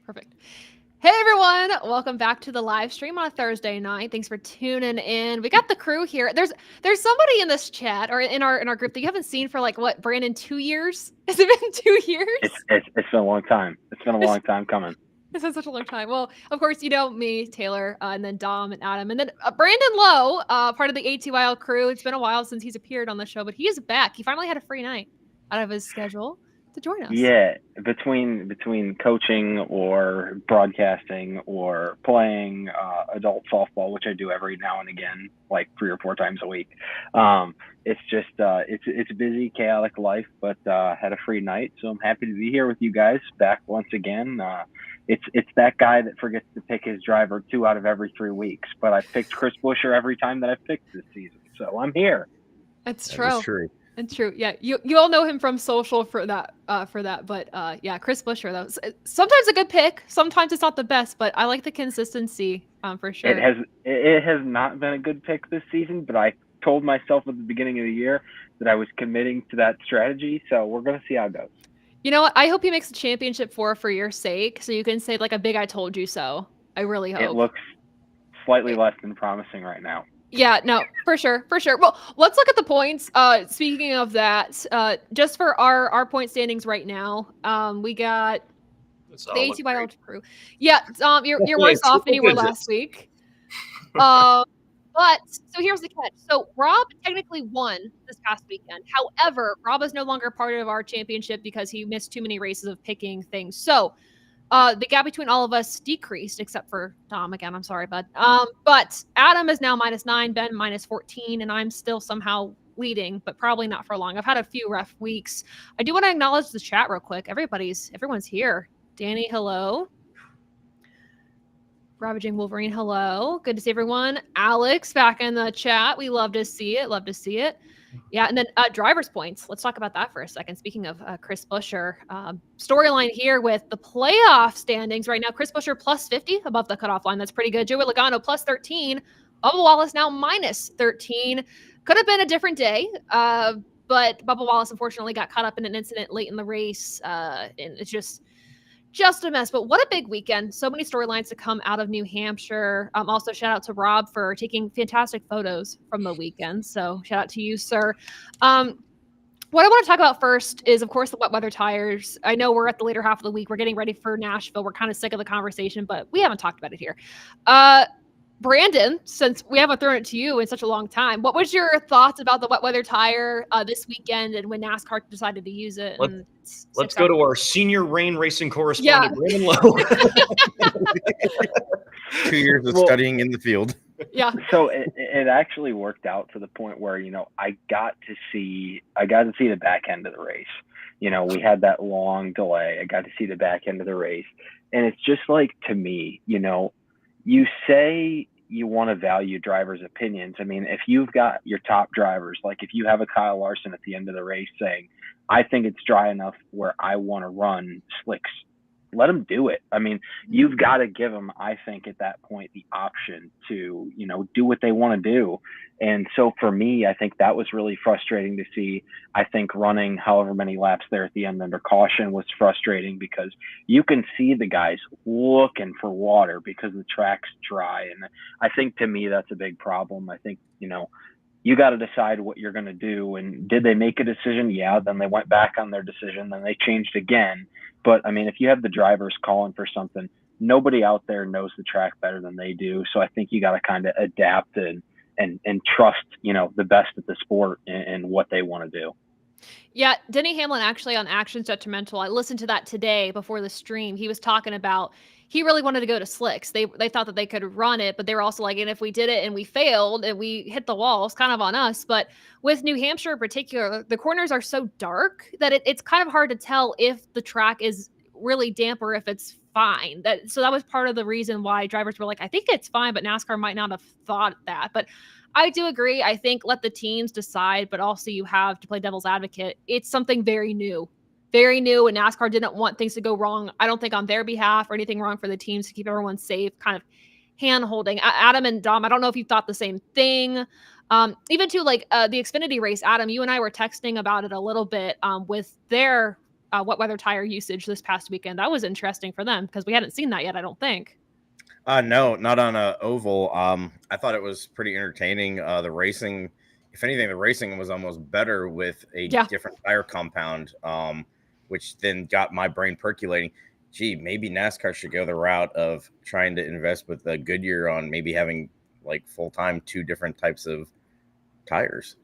Perfect. Hey everyone, welcome back to the live stream on a Thursday night. Thanks for tuning in. We got the crew here. There's somebody in this chat or in our group that you haven't seen for like what, Brandon, 2 years? Has it been 2 years? It's been a long time. It's been a long time coming. This is such a long time. Well, of course, you know me, Taylor, and then Dom and Adam, and then Brandon Lowe, part of the ATYL crew. It's been a while since he's appeared on the show, but he is back. He finally had a free night out of his schedule to join us. Yeah, between coaching or broadcasting or playing adult softball, which I do every now and again, like 3 or 4 times a week. It's just it's a busy, chaotic life, but had a free night, so I'm happy to be here with you guys back once again. It's that guy that forgets to pick his driver 2 out of every 3 weeks, but I picked Chris Buescher every time that I've picked this season, so I'm here. That's That true. is true. It's true. Yeah, you all know him from social for that. But yeah, Chris Buescher. That was sometimes a good pick. Sometimes it's not the best, but I like the consistency for sure. It has not been a good pick this season, but I told myself at the beginning of the year that I was committing to that strategy, so we're gonna see how it goes. You know what? I hope he makes the championship for your sake, so you can say like a big "I told you so." I really hope. It looks slightly less than promising right now. Yeah, no, for sure. Well, let's look at the points. Speaking of that, just for our point standings right now, we got the ATYL Crew. Yeah, you're worse off than you were last week. But so here's the catch. So Rob technically won this past weekend. However, Rob is no longer part of our championship because he missed too many races of picking things. So the gap between all of us decreased, except for Dom again. I'm sorry, bud. But Adam is now -9, Ben -14, and I'm still somehow leading, but probably not for long. I've had a few rough weeks. I do want to acknowledge the chat real quick. Everyone's here. Danny, hello. Ravaging Wolverine, hello. Good to see everyone. Alex back in the chat. We love to see it. Yeah, and then driver's points. Let's talk about that for a second. Speaking of Chris Buescher, storyline here with the playoff standings right now. Chris Buescher +50 above the cutoff line. That's pretty good. Joey Logano +13. Bubba Wallace now -13. Could have been a different day, but Bubba Wallace unfortunately got caught up in an incident late in the race, and it's just a mess. But what a big weekend. So many storylines to come out of New Hampshire. Also, shout out to Rob for taking fantastic photos from the weekend. So shout out to you, sir. What I want to talk about first is, of course, the wet weather tires. I know we're at the later half of the week. We're getting ready for Nashville. We're kind of sick of the conversation, but we haven't talked about it here. Brandon, since we haven't thrown it to you in such a long time, what was your thoughts about the wet weather tire this weekend and when NASCAR decided to use it? Let's go to our senior rain racing correspondent, Brandon Lowe. 2 years of studying in the field. Yeah. So it actually worked out to the point where, I got to see the back end of the race. We had that long delay. I got to see the back end of the race. And it's just like, to me, you say you want to value drivers' opinions. I mean, if you've got your top drivers, like if you have a Kyle Larson at the end of the race saying, I think it's dry enough where I want to run slicks, let them do it. I mean, you've got to give them, I think, at that point, the option to, do what they want to do. And so for me, I think that was really frustrating to see. I think running however many laps there at the end under caution was frustrating because you can see the guys looking for water because the track's dry. And I think, to me, that's a big problem. I think, you got to decide what you're going to do. And did they make a decision? Yeah. Then they went back on their decision. Then they changed again. But I mean, if you have the drivers calling for something, nobody out there knows the track better than they do. So I think you got to kind of adapt and trust, the best at the sport and what they want to do. Yeah, Denny Hamlin actually on Actions Detrimental. I listened to that today before the stream. He was talking about he really wanted to go to slicks. They thought that they could run it, but they were also like, and if we did it and we failed and we hit the wall, it's kind of on us. But with New Hampshire in particular, the corners are so dark that it's kind of hard to tell if the track is really damp or if it's fine. So that was part of the reason why drivers were like, I think it's fine, but NASCAR might not have thought that. But I do agree. I think let the teams decide, but also you have to play devil's advocate. It's something very new, and NASCAR didn't want things to go wrong. I don't think on their behalf or anything wrong for the teams to keep everyone safe, kind of hand holding. Adam and Dom, I don't know if you thought the same thing. Even to like the Xfinity race, Adam, you and I were texting about it a little bit with their wet weather tire usage this past weekend. That was interesting for them because we hadn't seen that yet, I don't think. No, not on a oval. I thought it was pretty entertaining. The racing, if anything, the racing was almost better with a different tire compound, which then got my brain percolating. Gee, maybe NASCAR should go the route of trying to invest with a Goodyear on maybe having like full-time 2 different types of tires.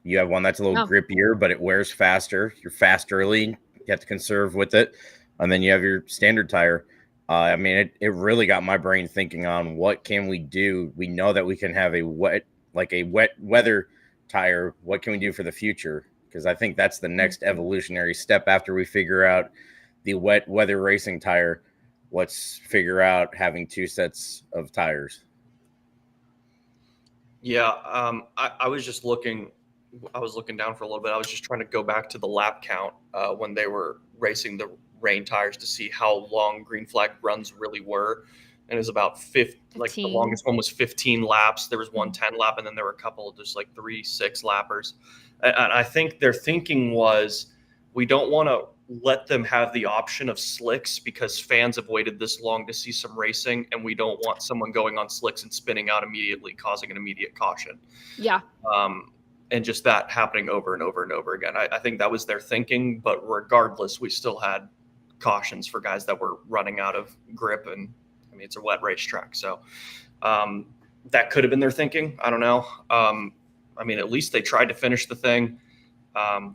You have one that's a little grippier, but it wears faster. You're fast early. You have to conserve with it. And then you have your standard tire. I mean, it really got my brain thinking on what can we do. We know that we can have a wet weather tire. What can we do for the future? Because I think that's the next evolutionary step after we figure out the wet weather racing tire. Let's figure out having 2 sets of tires. Yeah, I was just looking. I was looking down for a little bit. I was just trying to go back to the lap count when they were racing the rain tires to see how long green flag runs really were. And it was about 15. Like the longest one was 15 laps. There was one 10 lap, and then there were a couple of just like 3 6 lappers. And I think their thinking was, we don't want to let them have the option of slicks because fans have waited this long to see some racing, and we don't want someone going on slicks and spinning out immediately, causing an immediate caution. Yeah. And just that happening over and over and over again. I think that was their thinking, but regardless, we still had cautions for guys that were running out of grip, and I mean, it's a wet racetrack, so that could have been their thinking. I don't know. I mean, at least they tried to finish the thing.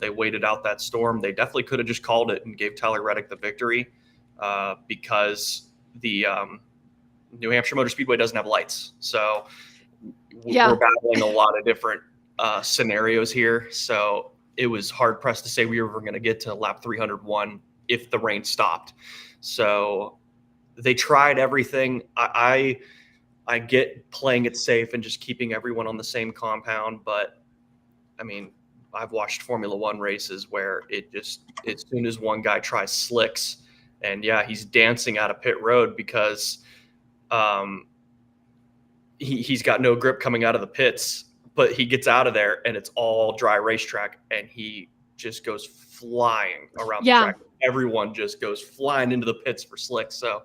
They waited out that storm. They definitely could have just called it and gave Tyler Reddick the victory because the New Hampshire Motor Speedway doesn't have lights, so we're battling a lot of different scenarios here. So it was hard pressed to say we were going to get to lap 301 if the rain stopped. So they tried everything. I get playing it safe and just keeping everyone on the same compound. But I mean, I've watched Formula One races where it just, as soon as one guy tries slicks, and he's dancing out of pit road because he's got no grip coming out of the pits. But he gets out of there and it's all dry racetrack, and he just goes flying around the track. Everyone just goes flying into the pits for slicks. So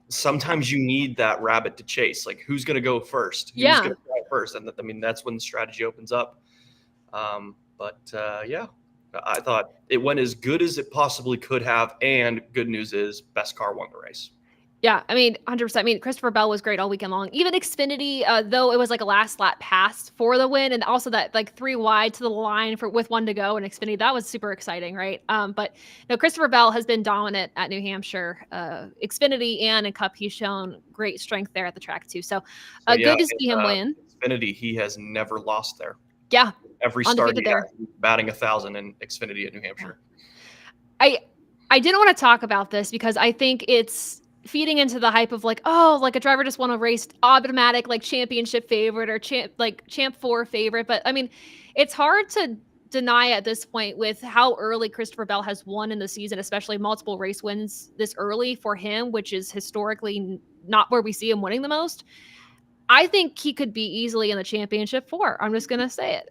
sometimes you need that rabbit to chase. Like, who's going to go first? Who's going to try first? And I mean, that's when the strategy opens up. I thought it went as good as it possibly could have. And good news is best car won the race. Yeah, I mean, 100%. I mean, Christopher Bell was great all weekend long. Even Xfinity, though it was like a last lap pass for the win, and also that like 3 wide to the line with 1 to go in Xfinity, that was super exciting, right? But no, Christopher Bell has been dominant at New Hampshire, Xfinity and in Cup. He's shown great strength there at the track too. So good to see him win. Xfinity, he has never lost there. Yeah, every start there, batting 1,000 in Xfinity at New Hampshire. I didn't want to talk about this because I think it's feeding into the hype of like, oh, like a driver just won a race, automatic like championship favorite or champ 4 favorite. But I mean, it's hard to deny at this point with how early Christopher Bell has won in the season, especially multiple race wins this early for him, which is historically not where we see him winning the most. I think he could be easily in the championship 4. I'm just going to say it.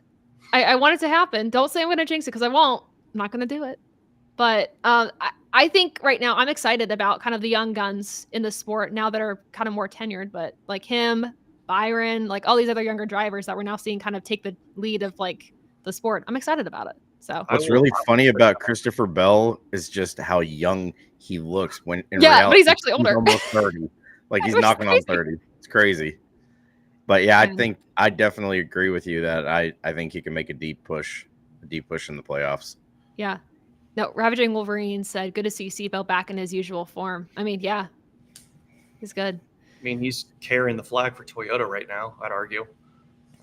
I want it to happen. Don't say I'm going to jinx it because I won't. I'm not going to do it. But I think right now I'm excited about kind of the young guns in the sport now that are kind of more tenured, but like him, Byron, like all these other younger drivers that we're now seeing kind of take the lead of like the sport. I'm excited about it. So what's really funny about Christopher Bell is just how young he looks when in reality, but he's actually older. He's almost 30. Like he's knocking on 30. It's crazy. But I definitely agree with you that I think he can make a deep push in the playoffs. Yeah. No, Ravaging Wolverine said, good to see Seatbelt back in his usual form. I mean, yeah, he's good. I mean, he's carrying the flag for Toyota right now, I'd argue.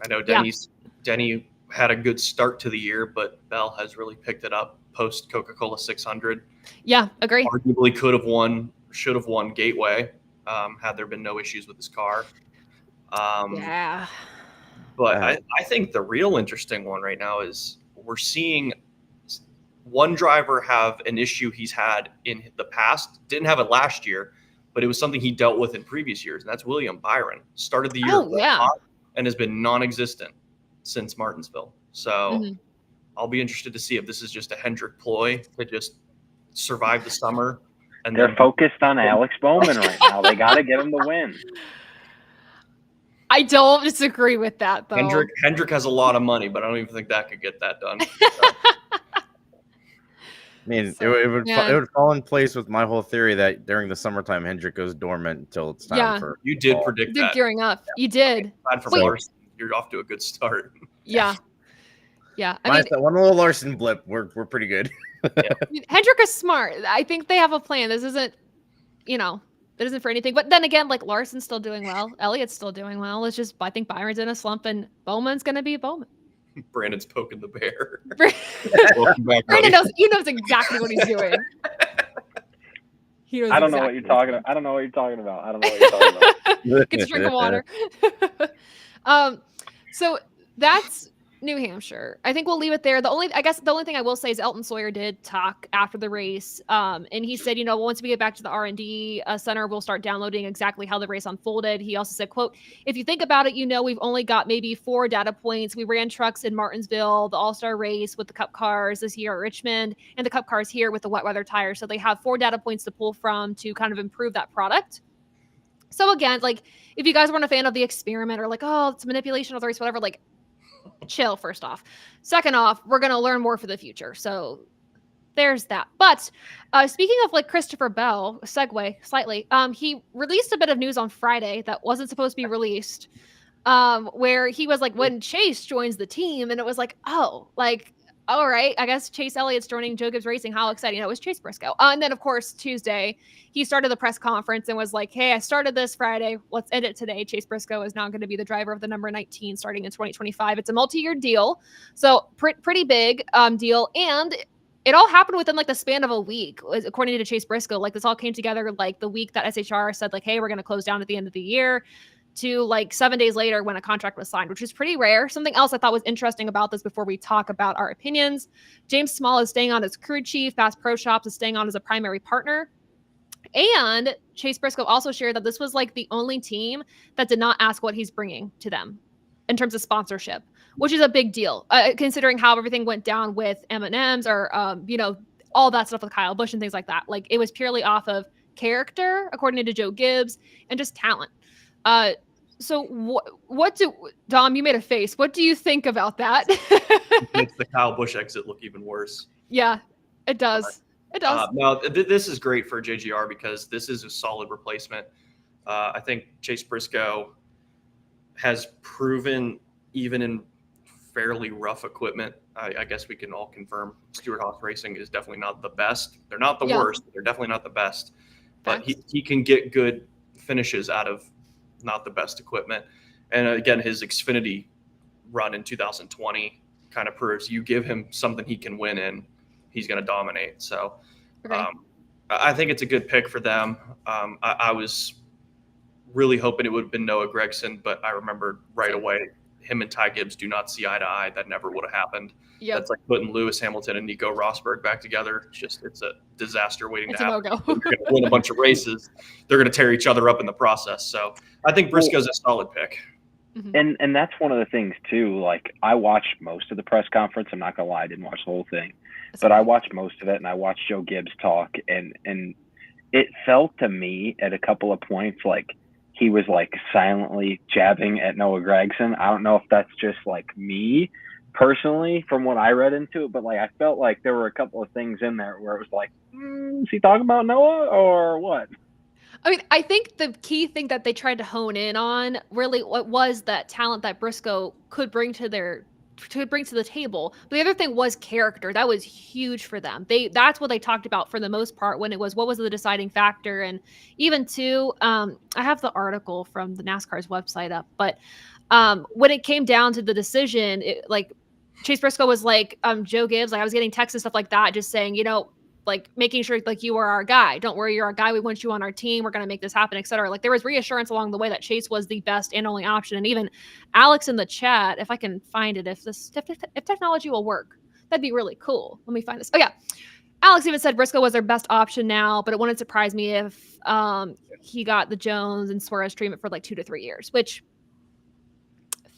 I know Denny had a good start to the year, but Bell has really picked it up post Coca-Cola 600. Yeah, agree. Arguably should have won Gateway had there been no issues with his car. But I think the real interesting one right now is we're seeing one driver have an issue he's had in the past, didn't have it last year, but it was something he dealt with in previous years, and that's William Byron. Started the year hot and has been non-existent since Martinsville. So I'll be interested to see if this is just a Hendrick ploy to just survive the summer. And they're focused on Alex Bowman right now. They got to get him to win. I don't disagree with that, though. Hendrick has a lot of money, but I don't even think that could get that done. I mean, it would fall in place with my whole theory that during the summertime, Hendrick goes dormant until it's time for. You did predict that. Gearing up. You did. For Larson, you're off to a good start. Yeah. Yeah. I mean, one little Larson blip, we're pretty good. Yeah. Hendrick is smart. I think they have a plan. This isn't, it isn't for anything. But then again, like Larson's still doing well. Elliott's still doing well. It's just, I think Byron's in a slump and Bowman's going to be Bowman. Brandon's poking the bear. Brandon knows exactly what he's doing. I don't know what you're talking about. I don't know what you're talking about. Get a drink of water. So that's New Hampshire. I think we'll leave it there. The only thing I will say is Elton Sawyer did talk after the race, and he said, once we get back to the R&D center, we'll start downloading exactly how the race unfolded. He also said, quote, if you think about it, we've only got maybe 4 data points. We ran trucks in Martinsville, the All-Star race with the Cup cars this year at Richmond, and the Cup cars here with the wet weather tires. So they have 4 data points to pull from to kind of improve that product. So again, like if you guys weren't a fan of the experiment or like, oh, it's manipulation of the race, whatever, like chill first off. Second off, we're going to learn more for the future. So there's that. But speaking of like Christopher Bell, segue slightly, he released a bit of news on Friday that wasn't supposed to be released, where he was like, when Chase joins the team, and it was like, oh, like, all right, I guess Chase Elliott's joining Joe Gibbs Racing. How exciting. It was Chase Briscoe. And then, of course, Tuesday, he started the press conference and was like, hey, I started this Friday. Let's end it today. Chase Briscoe is now going to be the driver of the number 19 starting in 2025. It's a multi-year deal. So pretty big deal. And it all happened within like the span of a week, according to Chase Briscoe. Like this all came together like the week that SHR said like, hey, we're going to close down at the end of the year, to like 7 days later when a contract was signed, which is pretty rare. Something else I thought was interesting about this before we talk about our opinions. James Small is staying on as crew chief. Bass Pro Shops is staying on as a primary partner. And Chase Briscoe also shared that this was like the only team that did not ask what he's bringing to them in terms of sponsorship, which is a big deal, considering how everything went down with M&Ms or, all that stuff with Kyle Busch and things like that. Like it was purely off of character, according to Joe Gibbs, and just talent. So what do Dom, you made a face. What do you think about that? It makes the Kyle Busch exit look even worse. Yeah, it does. It does. No, this is great for JGR because this is a solid replacement. I think Chase Briscoe has proven even in fairly rough equipment. I guess we can all confirm Stewart Haas Racing is definitely not the best. They're not the worst. They're definitely not the best. But he can get good finishes out of not the best equipment. And again, his Xfinity run in 2020 kind of proves you give him something he can win in, he's going to dominate. So I think it's a good pick for them. I was really hoping it would have been Noah Gragson, but I remembered right away him and Ty Gibbs do not see eye to eye. That never would have happened. Yep. That's like putting Lewis Hamilton and Nico Rosberg back together. It's a disaster waiting to happen. They're going to win a bunch of races. They're going to tear each other up in the process. So I think Briscoe's a solid pick. Mm-hmm. And that's one of the things too. Like I watched most of the press conference. I'm not gonna lie, I didn't watch the whole thing, but I watched most of it, and I watched Joe Gibbs talk, and it felt to me at a couple of points like he was like silently jabbing at Noah Gragson. I don't know if that's just like me personally from what I read into it, but like I felt like there were a couple of things in there where it was like, is he talking about Noah or what? I mean, I think the key thing that they tried to hone in on really what was that talent that Briscoe could bring to the table. But the other thing was character. That was huge for them. That's what they talked about for the most part when it was what was the deciding factor. And even too, I have the article from the NASCAR's website up, but when it came down to the decision, like Chase Briscoe was like, Joe Gibbs, like I was getting texts and stuff like that, just saying, like making sure like you are our guy. Don't worry, you're our guy. We want you on our team. We're going to make this happen, etc. Like there was reassurance along the way that Chase was the best and only option. And even Alex in the chat, if I can find it, if technology will work, that'd be really cool. Let me find this. Oh yeah. Alex even said Briscoe was their best option now, but it wouldn't surprise me if he got the Jones and Suarez treatment for like 2 to 3 years, which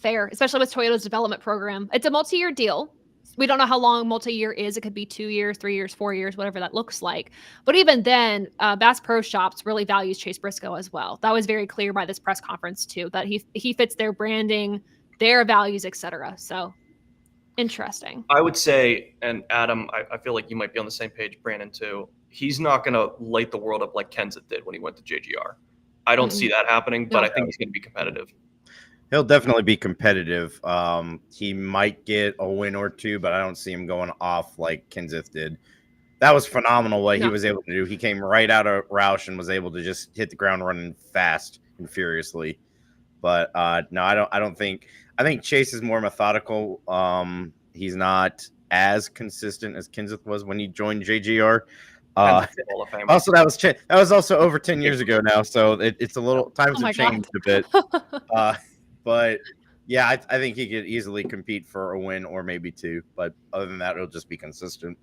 fair, especially with Toyota's development program. It's a multi-year deal. we don't know how long multi-year is. It could be 2 years, 3 years, 4 years, whatever that looks like. But even then, Bass Pro Shops really values Chase Briscoe as well. That was very clear by this press conference too, that he fits their branding, their values, etc. So interesting. I would say, and Adam, I feel like you might be on the same page, Brandon, too. He's not going to light the world up like Kenseth did when he went to JGR. I don't see that happening, but I think he's going to be competitive. He'll definitely be competitive. He might get a win or two, but I don't see him going off like Kenseth did. That was phenomenal what he was able to do. He came right out of Roush and was able to just hit the ground running fast and furiously. But no, I don't think. I think Chase is more methodical. He's not as consistent as Kenseth was when he joined JGR. Also, that was also over 10 years ago now, so it's a little times have changed a bit. But yeah, I think he could easily compete for a win or maybe two. But other than that, it'll just be consistent.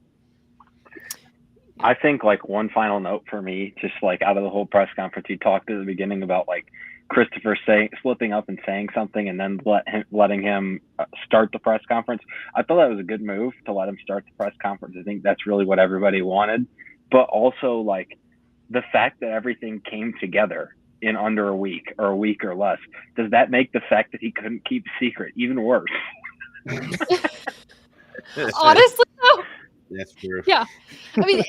I think like one final note for me, just like out of the whole press conference, he talked at the beginning about like Christopher slipping up and saying something and then letting him start the press conference. I thought that was a good move to let him start the press conference. I think that's really what everybody wanted. But also like the fact that everything came together in under a week or less, does that make the fact that he couldn't keep secret even worse? Honestly, though. That's true. Yeah. I mean,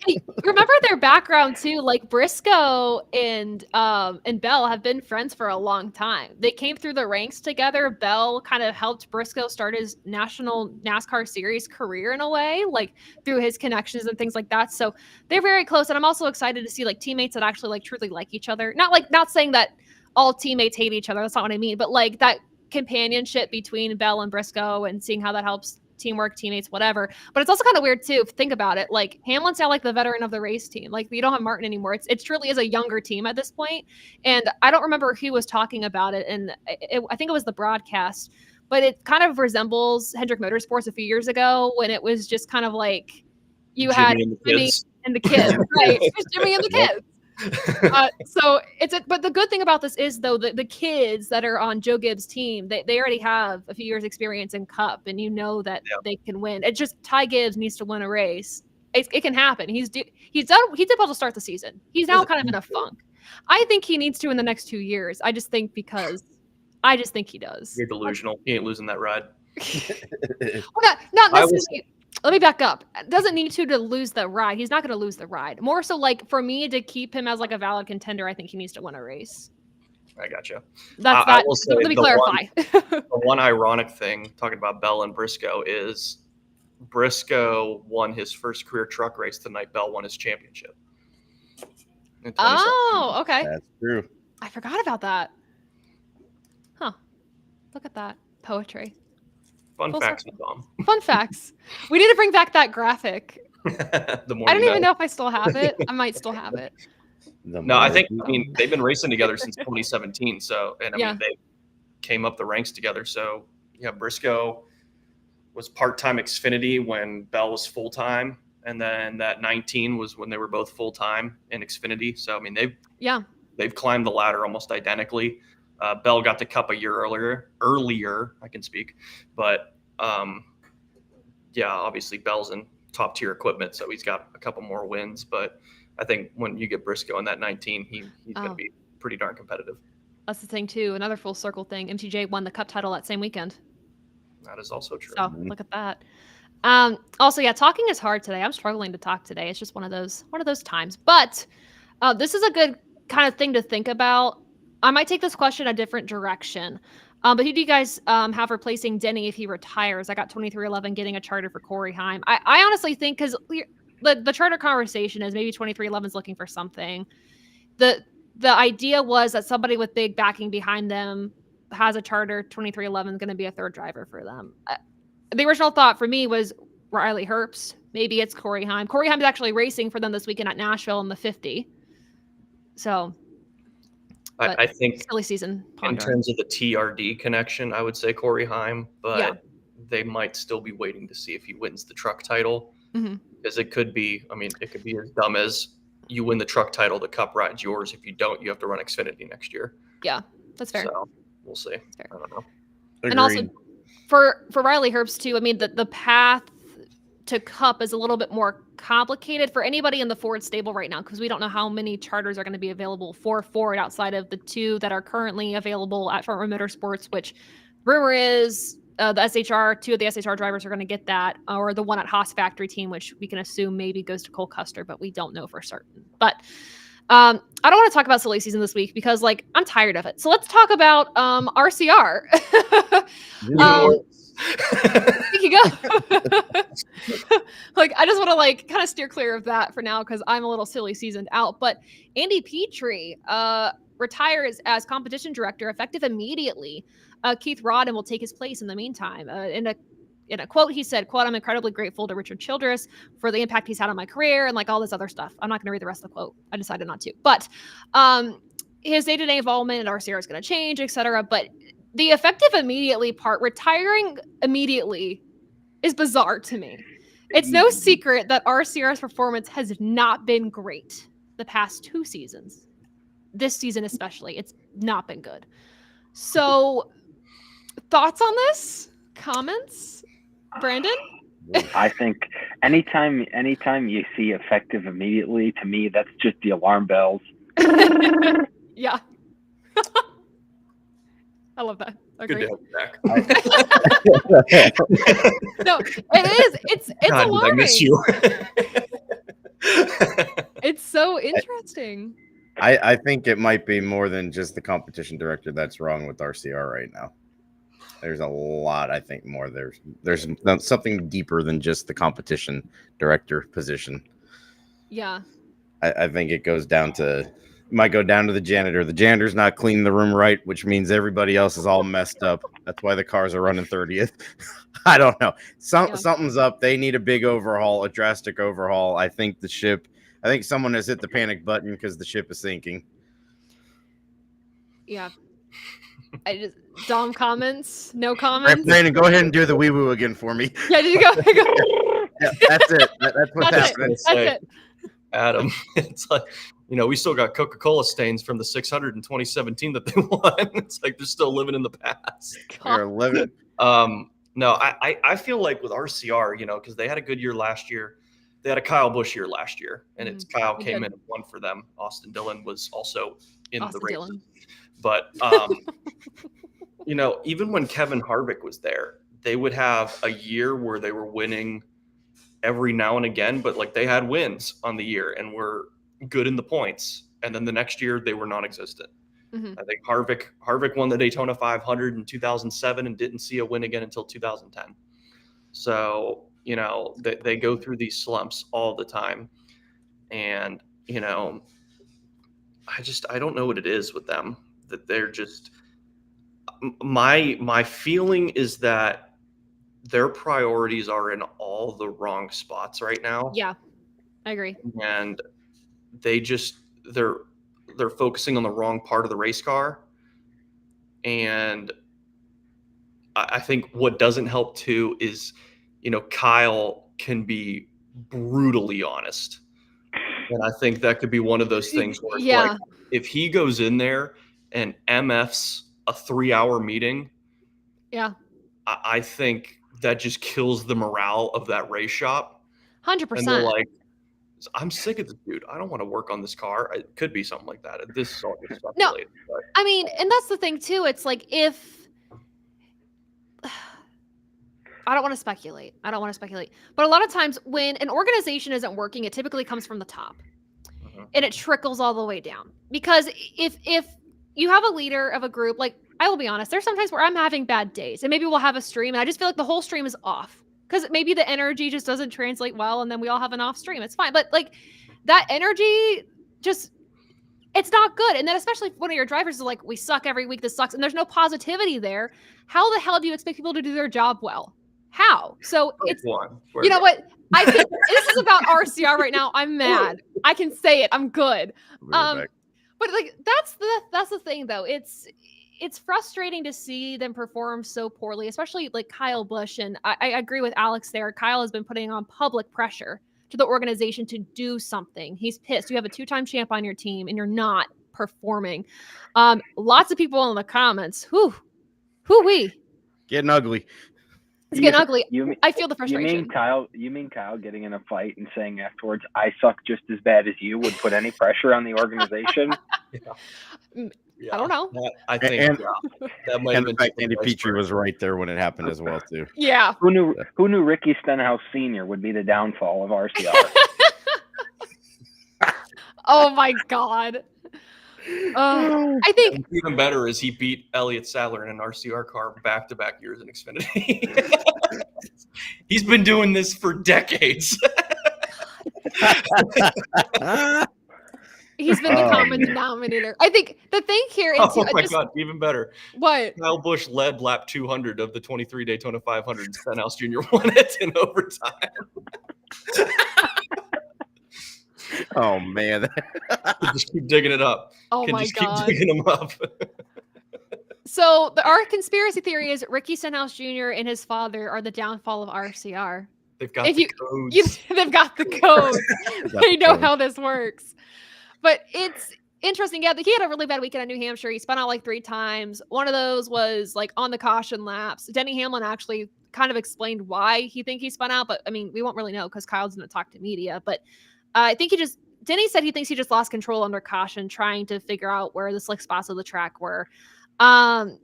remember their background too. Like Briscoe and Bell have been friends for a long time. They came through the ranks together. Bell kind of helped Briscoe start his national NASCAR series career in a way, like through his connections and things like that. So they're very close. And I'm also excited to see like teammates that actually like truly like each other. Not saying that all teammates hate each other. That's not what I mean. But like that companionship between Bell and Briscoe and seeing how that helps teamwork, teammates, whatever. But it's also kind of weird too. Think about it. Like Hamlin's now like the veteran of the race team. Like you don't have Martin anymore. It truly is a younger team at this point. And I don't remember who was talking about it. And I think it was the broadcast, but it kind of resembles Hendrick Motorsports a few years ago when it was just kind of like you had Jimmy and the kids, right? It was Jimmy and the kids. But the good thing about this is though the kids that are on Joe Gibbs' team, they already have a few years experience in Cup, and you know that they can win. It's just Ty Gibbs needs to win a race. It can happen. He did well to start the season. He's now kind of in a funk. I think he needs to in the next 2 years. I just think he does. You're delusional. He ain't losing that ride. Well, not necessarily. Let me back up. Doesn't need to lose the ride. He's not going to lose the ride. More so like for me to keep him as like a valid contender, I think he needs to win a race. I gotcha. That's that. Let me clarify. The one ironic thing talking about Bell and Briscoe is Briscoe won his first career truck race the night Bell won his championship. Oh, okay. That's true. I forgot about that. Huh. Look at that. Poetry. Fun facts, Dom. Fun facts. We need to bring back that graphic. I don't even know if I still have it. I might still have it. No, I mean, they've been racing together since 2017. So, and I mean, they came up the ranks together. So, yeah, Briscoe was part-time Xfinity when Bell was full-time. And then that 19 was when they were both full-time in Xfinity. So, I mean, they've climbed the ladder almost identically. Bell got the Cup a year earlier, I can speak. But, obviously Bell's in top-tier equipment, so he's got a couple more wins. But I think when you get Briscoe in that 19, he's going to be pretty darn competitive. That's the thing, too. Another full circle thing. MTJ won the Cup title that same weekend. That is also true. So look at that. Also, talking is hard today. I'm struggling to talk today. It's just one of those times. But this is a good kind of thing to think about. I might take this question a different direction. But who do you guys have replacing Denny if he retires? I got 2311 getting a charter for Corey Heim. I honestly think because the charter conversation is maybe 2311 is looking for something. The idea was that somebody with big backing behind them has a charter. 2311 is going to be a third driver for them. The original thought for me was Riley Herbst. Maybe it's Corey Heim. Corey Heim is actually racing for them this weekend at Nashville in the 50. So. I think silly season in terms of the TRD connection, I would say Corey Heim, but they might still be waiting to see if he wins the truck title. Because it could be as dumb as you win the truck title, the Cup ride's yours. If you don't, you have to run Xfinity next year. Yeah, that's fair. So we'll see. I don't know. Agreed. And also for Riley Herbst too, I mean the path to Cup is a little bit more complicated for anybody in the Ford stable right now, because we don't know how many charters are going to be available for Ford outside of the 2 that are currently available at Front Row Motorsports, which rumor is the SHR, 2 of the SHR drivers are going to get that, or the one at Haas Factory Team, which we can assume maybe goes to Cole Custer, but we don't know for certain. But I don't want to talk about silly season this week because, like, I'm tired of it. So let's talk about RCR. Speaking of, like, I just want to like kind of steer clear of that for now because I'm a little silly seasoned out. But Andy Petrie retires as competition director effective immediately. Keith Rodden will take his place in the meantime. In a quote, he said, quote, "I'm incredibly grateful to Richard Childress for the impact he's had on my career," and like all this other stuff. I'm not going to read the rest of the quote. I decided not to. But his day-to-day involvement at RCR is going to change, etc. But the effective immediately part, retiring immediately, is bizarre to me. It's no secret that RCR's performance has not been great the past 2 seasons. This season especially, it's not been good. So, thoughts on this? Comments? Brandon? I think anytime you see effective immediately, to me, that's just the alarm bells. Yeah. I love that. Agree. Good to have you back. No, it is. It's God, alarming. I miss you. It's so interesting. I think it might be more than just the competition director that's wrong with RCR right now. There's a lot, I think, more. There's something deeper than just the competition director position. Yeah. I think it goes down to, might go down to the janitor. The janitor's not cleaning the room right, which means everybody else is all messed up. That's why the cars are running 30th. I don't know. Something's up. They need a big overhaul, a drastic overhaul. I think someone has hit the panic button because the ship is sinking. Yeah. Dom comments? No comments? Brandon, go ahead and do the wee woo again for me. Yeah, did you go? Yeah, that's it. That's what's happening. That's it. Adam, it's like, we still got Coca-Cola stains from the 600 in 2017 that they won. It's like they're still living in the past. They're living. No, I feel like with RCR, because they had a good year last year. They had a Kyle Busch year last year, and it's Kyle came in and won for them. Austin Dillon was also in the race. But, even when Kevin Harvick was there, they would have a year where they were winning every now and again, but like they had wins on the year and were good in the points. And then the next year they were non-existent. Mm-hmm. I think Harvick won the Daytona 500 in 2007 and didn't see a win again until 2010. So, they go through these slumps all the time. And, I don't know what it is with them, that they're just, my feeling is that their priorities are in all the wrong spots right now. Yeah, I agree. And they're focusing on the wrong part of the race car. And I think what doesn't help too is, Kyle can be brutally honest. And I think that could be one of those things where like, if he goes in there and MFs a 3-hour meeting, I think that just kills the morale of that race shop. 100%. And they're like, I'm sick of this dude. I don't want to work on this car. It could be something like that. This is all just speculated. No, I mean, and that's the thing too. It's like if I don't want to speculate. But a lot of times when an organization isn't working, it typically comes from the top. And it trickles all the way down. Because if you have a leader of a group, like I will be honest, there's sometimes where I'm having bad days and maybe we'll have a stream and I just feel like the whole stream is off because maybe the energy just doesn't translate well and then we all have an off stream. It's fine. But like that energy just, it's not good. And then especially if one of your drivers is like, we suck every week, this sucks. And there's no positivity there. How the hell do you expect people to do their job well? How? So it's, you know what? I think this is about RCR right now. I'm mad. I can say it. I'm good. But like, that's the thing though. It's frustrating to see them perform so poorly, especially like Kyle Busch. And I agree with Alex there. Kyle has been putting on public pressure to the organization to do something. He's pissed. You have a 2-time champ on your team and you're not performing. Lots of people in the comments, whoo-wee. Getting ugly. It's getting ugly. I feel the You frustration. mean Kyle getting in a fight and saying afterwards, "I suck just as bad as you," would put any pressure on the organization? I don't know. I think that might have been. The fact Andy Petrie was right there when it happened as well too. Yeah. Who knew Ricky Stenhouse Sr. would be the downfall of RCR? Oh my God. I think even better is he beat Elliott Sadler in an RCR car back-to-back years in Xfinity. He's been doing this for decades. He's been the common denominator. I think the thing here is God, even better. What? Kyle Busch led lap 200 of the 23 Daytona 500. Stenhouse Jr. won it in overtime. Oh man. Just keep digging it up. Oh my God. Keep digging them up. So our conspiracy theory is Ricky Stenhouse Jr. and his father are the downfall of RCR. They've got the codes. They've got the codes. They know how this works. But it's interesting. Yeah, he had a really bad weekend at New Hampshire. He spun out like 3 times. One of those was like on the caution laps. Denny Hamlin actually kind of explained why he think he spun out, but I mean, we won't really know because Kyle's going to talk to media. But I think Denny said he thinks he just lost control under caution, trying to figure out where the slick spots of the track were. And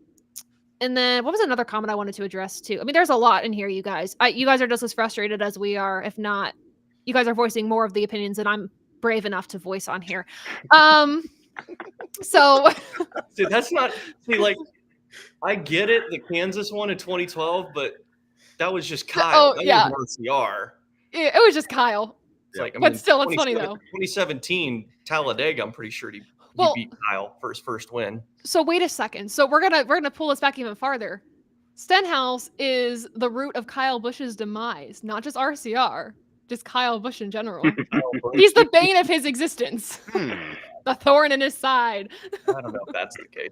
then what was another comment I wanted to address too? I mean, there's a lot in here, you guys. You guys are just as frustrated as we are. If not, you guys are voicing more of the opinions that I'm brave enough to voice on here. So Dude, that's not like I get it, the Kansas one in 2012, but that was just Kyle. Oh, yeah. Was RCR. It was just Kyle. It's like, I But mean, still, it's funny though. 2017 Talladega, I'm pretty sure he beat Kyle for his first win. So wait a second. So we're gonna pull this back even farther. Stenhouse is the root of Kyle Busch's demise, not just RCR, just Kyle Busch in general. He's the bane of his existence. The thorn in his side. I don't know if that's the case.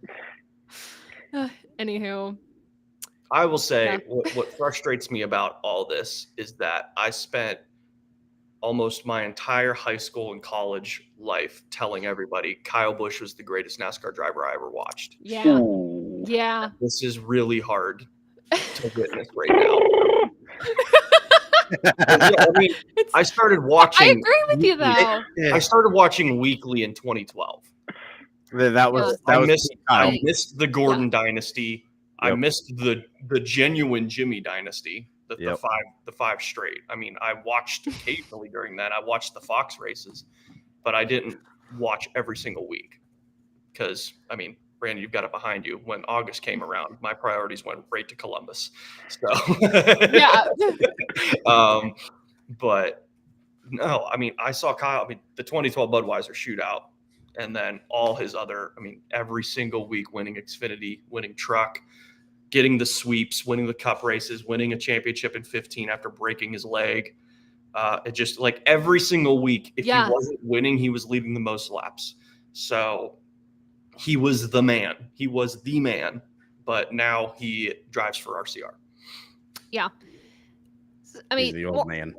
Anywho. I will say what frustrates me about all this is that I spent almost my entire high school and college life telling everybody Kyle Busch was the greatest NASCAR driver I ever watched. Yeah. Ooh. Yeah. This is really hard to witness right now. I mean, I started watching. I agree with you though. I started watching weekly in 2012. I missed the Gordon dynasty. Yep. I missed the genuine Jimmy dynasty. The five straight. I mean, I watched occasionally during that. I watched the Fox races, but I didn't watch every single week because, I mean, Brandon, you've got it behind you. When August came around, my priorities went right to Columbus. So, yeah. But no, I mean, I saw Kyle. I mean, the 2012 Budweiser shootout, and then all his other. I mean, every single week, winning Xfinity, winning truck. Getting the sweeps, winning the cup races, winning a championship in 15 after breaking his leg. It just like every single week, if he wasn't winning, he was leading the most laps. So he was the man. He was the man. But now he drives for RCR. Yeah. I mean, he's the old man.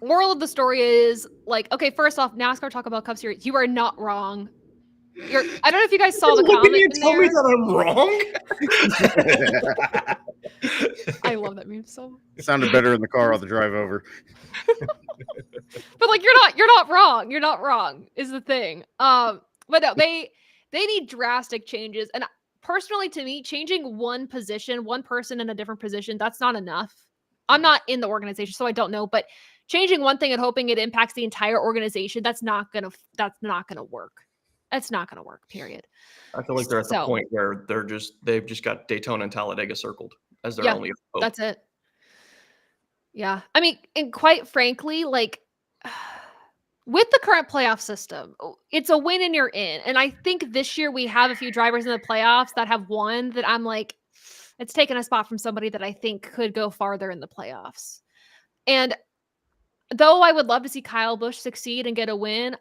Moral of the story is like, okay, first off, NASCAR Talk About Cup Series, you are not wrong. I don't know if you guys saw the comment. You tell me that I'm wrong. I love that meme so much. It sounded better in the car on the drive over. But like you're not wrong. You're not wrong is the thing. But no, they need drastic changes. And personally, to me, changing one person in a different position, that's not enough. I'm not in the organization, so I don't know. But changing one thing and hoping it impacts the entire organization, that's not gonna work. That's not going to work, period. I feel like they're at the point where they've just got Daytona and Talladega circled as their only hope. That's it. Yeah. I mean, and quite frankly, like with the current playoff system, it's a win and you're in. And I think this year we have a few drivers in the playoffs that have won that I'm like, it's taken a spot from somebody that I think could go farther in the playoffs. And though I would love to see Kyle Busch succeed and get a win,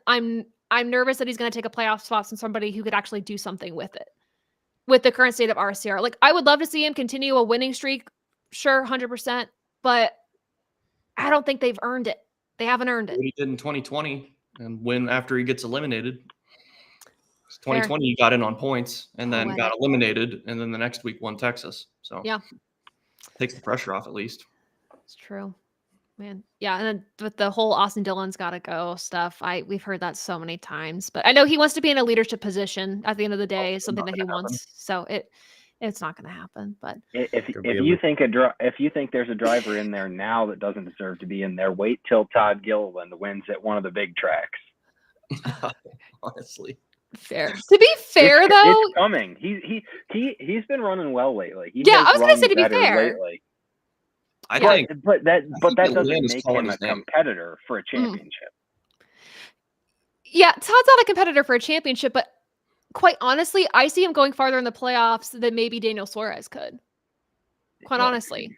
I'm nervous that he's going to take a playoff spot from somebody who could actually do something with it. With the current state of RCR. Like, I would love to see him continue a winning streak. Sure, 100%. But I don't think they've earned it. They haven't earned it. He did in 2020 and win after he gets eliminated. 2020, he got in on points and then got eliminated. And then the next week won Texas. So, yeah. Takes the pressure off at least. It's true. Man. Yeah. And then with the whole Austin Dillon's got to go stuff, we've heard that so many times. But I know he wants to be in a leadership position at the end of the day, is something that he wants. So it's not going to happen. But if you think there's a driver in there now that doesn't deserve to be in there, wait till Todd Gilliland wins at one of the big tracks. Honestly. Fair. To be fair, though, it's coming. He's been running well lately. I was going to say, to be fair. Lately. I think, but that doesn't make him a name. competitor for a championship. Yeah, Todd's not a competitor for a championship, but quite honestly, I see him going farther in the playoffs than maybe Daniel Suarez could. Quite honestly,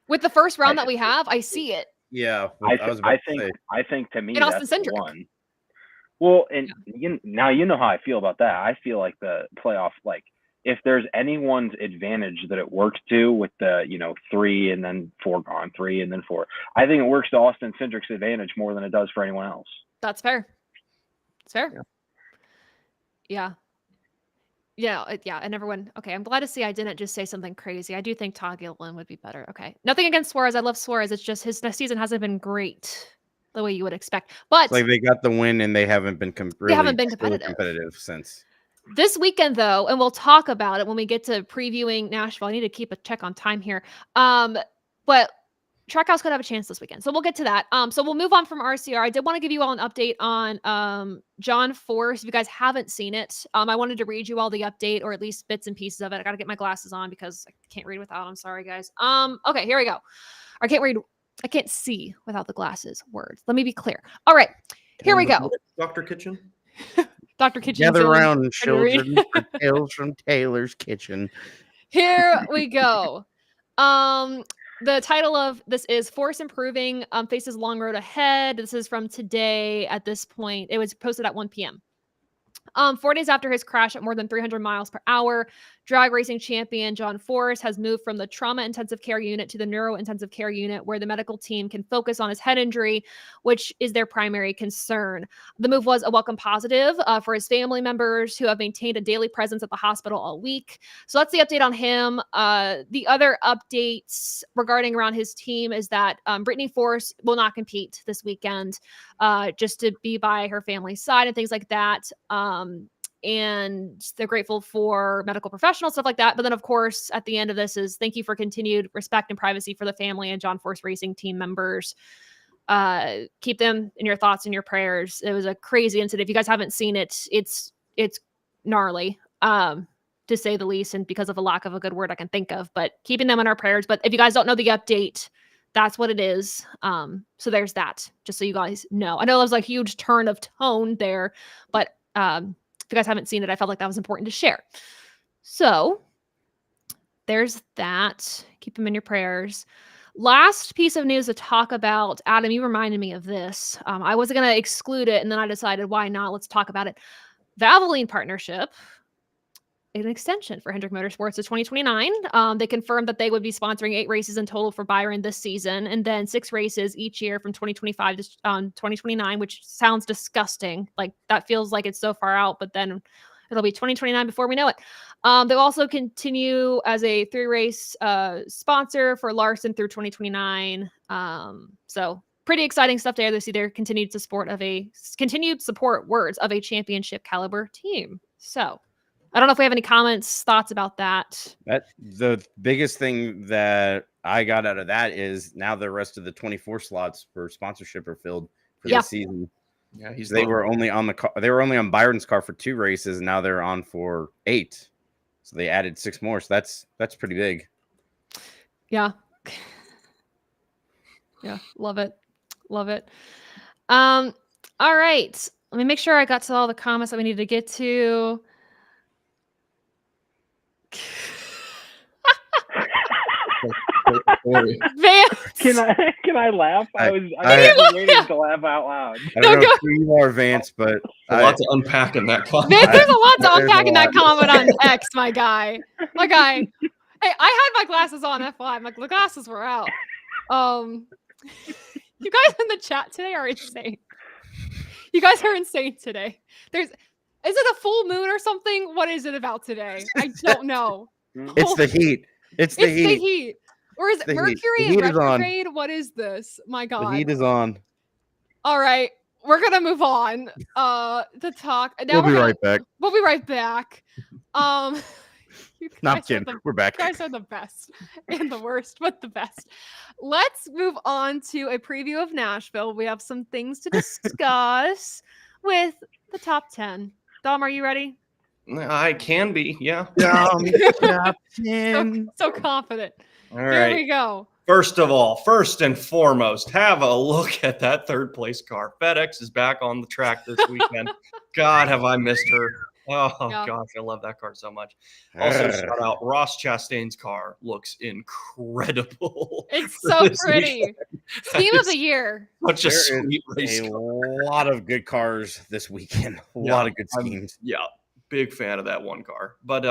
with the first round that we have, I see it. Yeah, I think to me Austin that's the one. Well, and now you know how I feel about that. I feel like the playoff, like if there's anyone's advantage that it works to with the 3 and then 4 gone, 3 and then 4, I think it works to Austin Cindric's advantage more than it does for anyone else. That's fair. It's fair. Yeah. And everyone. Okay, I'm glad to see I didn't just say something crazy. I do think Todd Gilliland would be better. Okay, nothing against Suarez. I love Suarez. It's just his season hasn't been great the way you would expect. But it's like they got the win and they haven't been competitive since. This weekend, though, and we'll talk about it when we get to previewing Nashville. I need to keep a check on time here. But Trackhouse could have a chance this weekend. So we'll get to that. So we'll move on from RCR. I did want to give you all an update on John Force. If you guys haven't seen it, I wanted to read you all the update, or at least bits and pieces of it. I got to get my glasses on because I can't read without. I'm sorry, guys. Okay, here we go. I can't see without the glasses. Words. Let me be clear. All right, here we go. Dr. Kitchen. Dr. Kitchen. Gather around, children, for Tales from Taylor's Kitchen. Here we go. The title of this is Force Improving, Faces Long Road Ahead. This is from today at this point. It was posted at 1 p.m. 4 days after his crash at more than 300 miles per hour, drag racing champion John Force has moved from the trauma intensive care unit to the neuro intensive care unit, where the medical team can focus on his head injury, which is their primary concern. The move was a welcome positive for his family members, who have maintained a daily presence at the hospital all week. So that's the update on him. The other updates regarding around his team is that Brittany Force will not compete this weekend, just to be by her family's side and things like that. And they're grateful for medical professionals, stuff like that. But then, of course, at the end of this is thank you for continued respect and privacy for the family and John Force Racing team members. Keep them in your thoughts and your prayers. It was a crazy incident. If you guys haven't seen it, it's gnarly, to say the least, and because of a lack of a good word I can think of. But keeping them in our prayers. But if you guys don't know the update, that's what it is. So there's that, just so you guys know. I know that was a huge turn of tone there, but if you guys haven't seen it, I felt like that was important to share. So there's that. Keep them in your prayers. Last piece of news to talk about. Adam, you reminded me of this. I wasn't going to exclude it, and then I decided, why not? Let's talk about it. Valvoline partnership, an extension for Hendrick Motorsports to 2029. They confirmed that they would be sponsoring 8 races in total for Byron this season, and then 6 races each year from 2025 to 2029, which sounds disgusting. Like, that feels like it's so far out, but then it'll be 2029 before we know it. They'll also continue as a 3-race sponsor for Larson through 2029. So pretty exciting stuff there. They see their continued support words of a championship caliber team. So I don't know if we have any comments, thoughts about that. The biggest thing that I got out of that is now the rest of the 24 slots for sponsorship are filled for this season. Yeah, they were only on the car. They were only on Byron's car for 2 races. And now they're on for 8. So they added 6 more. So that's pretty big. Yeah. Yeah. Love it. Love it. All right. Let me make sure I got to all the comments that we need to get to. Can I laugh? I was waiting to laugh out loud. I don't know who you are, Vance, but a lot to unpack in that comment. Vance, there's a lot to unpack in that comment on X, my guy. Hey, I had my glasses on, FYI. The glasses were out. You guys in the chat today are insane. You guys are insane today. Is it a full moon or something? What is it about today? I don't know. It's the heat. It's the heat. Or is it The Mercury heat in is on. retrograde? What is this? My God. The heat is on. All right. We're going to move on to talk. Now We'll be right back. We'll be right back. You No, I'm guys kidding. We're back. You guys are the best and the worst, but the best. Let's move on to a preview of Nashville. We have some things to discuss with the top 10. Dom, are you ready? I can be, yeah. So confident. All Here right. we go. First of all, first and foremost, have a look at that third place car. FedEx is back on the track this weekend. God, have I missed her. Oh, yeah. Gosh, I love that car so much. Also, shout out, Ross Chastain's car looks incredible. It's so pretty. Team of the year. Such a sweet race a car. lot of good cars this weekend. A lot of good schemes. Big fan of that one car. But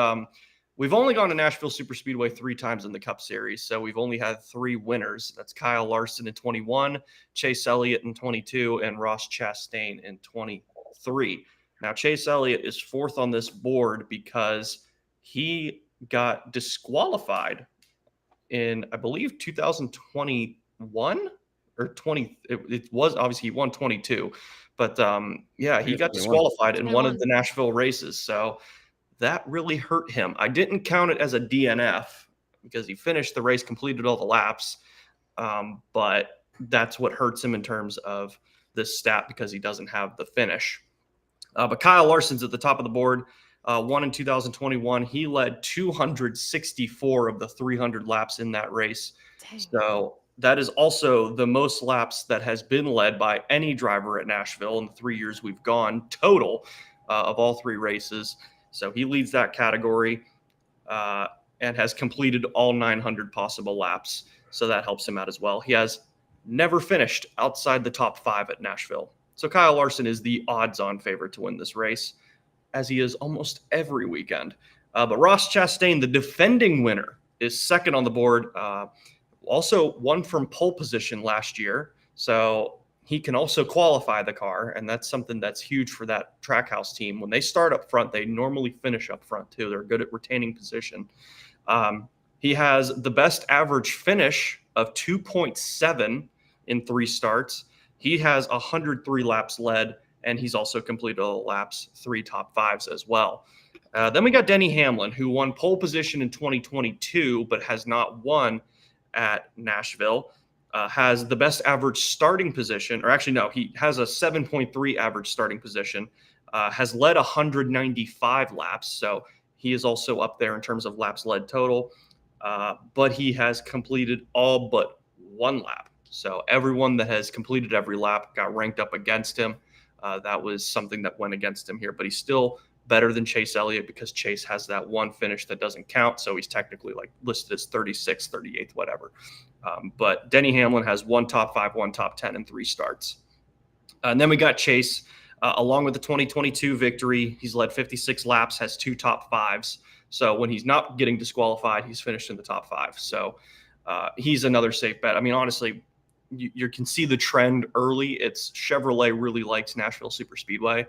we've only gone to Nashville Super Speedway 3 times in the Cup Series, so we've only had 3 winners. That's Kyle Larson in 21, Chase Elliott in 22, and Ross Chastain in 23. Now, Chase Elliott is 4th on this board because he got disqualified in, I believe, 2021 or 20. It was obviously he won 22, but he got disqualified in one of the Nashville races. So that really hurt him. I didn't count it as a DNF because he finished the race, completed all the laps, but that's what hurts him in terms of this stat because he doesn't have the finish. But Kyle Larson's at the top of the board, won in 2021. He led 264 of the 300 laps in that race. Dang. So that is also the most laps that has been led by any driver at Nashville in the 3 years we've gone total of all 3 races. So he leads that category and has completed all 900 possible laps. So that helps him out as well. He has never finished outside the top 5 at Nashville. So Kyle Larson is the odds-on favorite to win this race, as he is almost every weekend. But Ross Chastain, the defending winner, is 2nd on the board. Also won from pole position last year. So he can also qualify the car, and that's something that's huge for that Trackhouse team. When they start up front, they normally finish up front too. They're good at retaining position. He has the best average finish of 2.7 in 3 starts. He has 103 laps led, and he's also completed all the laps, 3 top 5s as well. Then we got Denny Hamlin, who won pole position in 2022, but has not won at Nashville. Has the best average starting position, or actually, no, he has a 7.3 average starting position, has led 195 laps. So he is also up there in terms of laps led total, but he has completed all but 1 lap. So everyone that has completed every lap got ranked up against him. That was something that went against him here, but he's still better than Chase Elliott because Chase has that 1 finish that doesn't count. So he's technically like listed as 36th, 38th, whatever. But Denny Hamlin has 1 top 5, 1 top 10, and 3 starts. And then we got Chase, along with the 2022 victory. He's led 56 laps, has 2 top 5s. So when he's not getting disqualified, he's finished in the top 5. So he's another safe bet. I mean, honestly, you can see the trend early. It's Chevrolet really likes Nashville Super Speedway.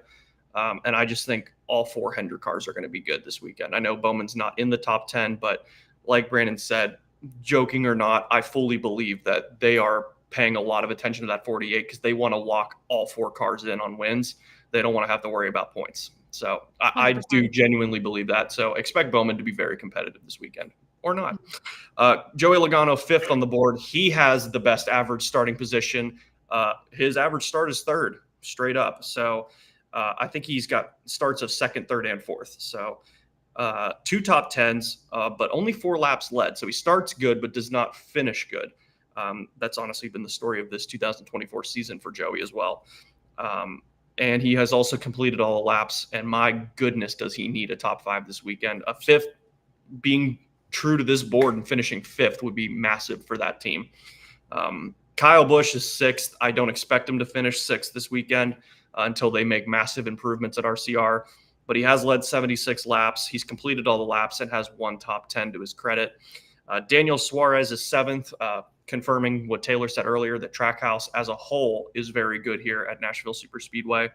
And I just think all 4 Hendrick cars are going to be good this weekend. I know Bowman's not in the top 10, but like Brandon said, joking or not, I fully believe that they are paying a lot of attention to that 48 because they want to lock all 4 cars in on wins. They don't want to have to worry about points. So I do genuinely believe that. So expect Bowman to be very competitive this weekend. Or not. Joey Logano, 5th on the board. He has the best average starting position. His average start is 3rd, straight up. So I think he's got starts of 2nd, 3rd, and 4th. So 2 top 10s, but only 4 laps led. So he starts good, but does not finish good. That's honestly been the story of this 2024 season for Joey as well. And he has also completed all the laps. And my goodness, does he need a top 5 this weekend? A 5th being true to this board and finishing 5th would be massive for that team. Kyle Busch is 6th. I don't expect him to finish 6th this weekend until they make massive improvements at RCR, but he has led 76 laps. He's completed all the laps and has 1 top 10 to his credit. Daniel Suarez is 7th, confirming what Taylor said earlier, that Trackhouse as a whole is very good here at Nashville Super Speedway.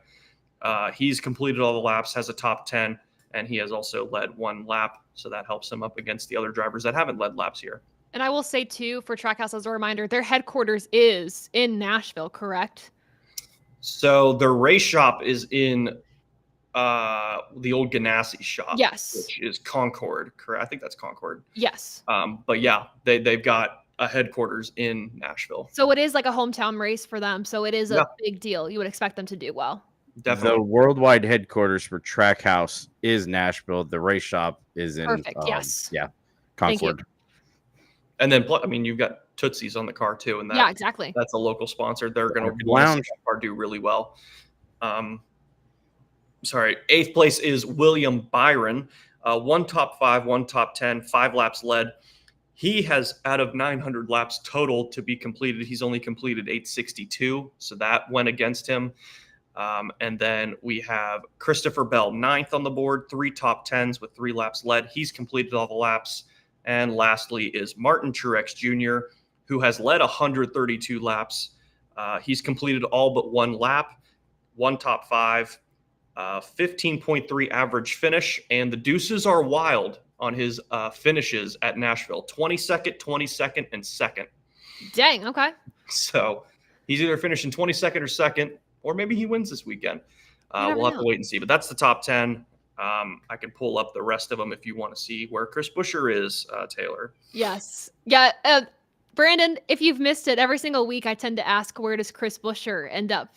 He's completed all the laps, has a top 10, and he has also led 1 lap. So that helps him up against the other drivers that haven't led laps here. And I will say too, for Trackhouse as a reminder, their headquarters is in Nashville, correct? So their race shop is in the old Ganassi shop, Yes. which is Concord, correct? I think that's Concord. Yes. But yeah, they've got a headquarters in Nashville. So it is like a hometown race for them. So it is a big deal. You would expect them to do well. Definitely. The worldwide headquarters for Trackhouse is Nashville. The race shop is in yes. Yeah, Concord. And then, I mean, you've got Tootsie's on the car too, and yeah, exactly. That's a local sponsor. They're going to Lounge car do really well. Sorry, 8th place is William Byron. 1 top 5, 1 top 10, 5 laps led. He has, out of 900 laps total to be completed, he's only completed 862, so that went against him. And then we have Christopher Bell, 9th on the board, 3 top 10s with 3 laps led. He's completed all the laps. And lastly is Martin Truex Jr., who has led 132 laps. He's completed all but 1 lap, 1 top 5, 15.3 average finish, and the deuces are wild on his finishes at Nashville. 22nd, 22nd, and 2nd. Dang, okay. So he's either finishing 22nd or 2nd, or maybe he wins this weekend. We'll have to wait and see. But that's the top 10. I can pull up the rest of them if you want to see where Chris Buescher is, Taylor. Yes. Yeah. Brandon, if you've missed it, every single week I tend to ask, where does Chris Buescher end up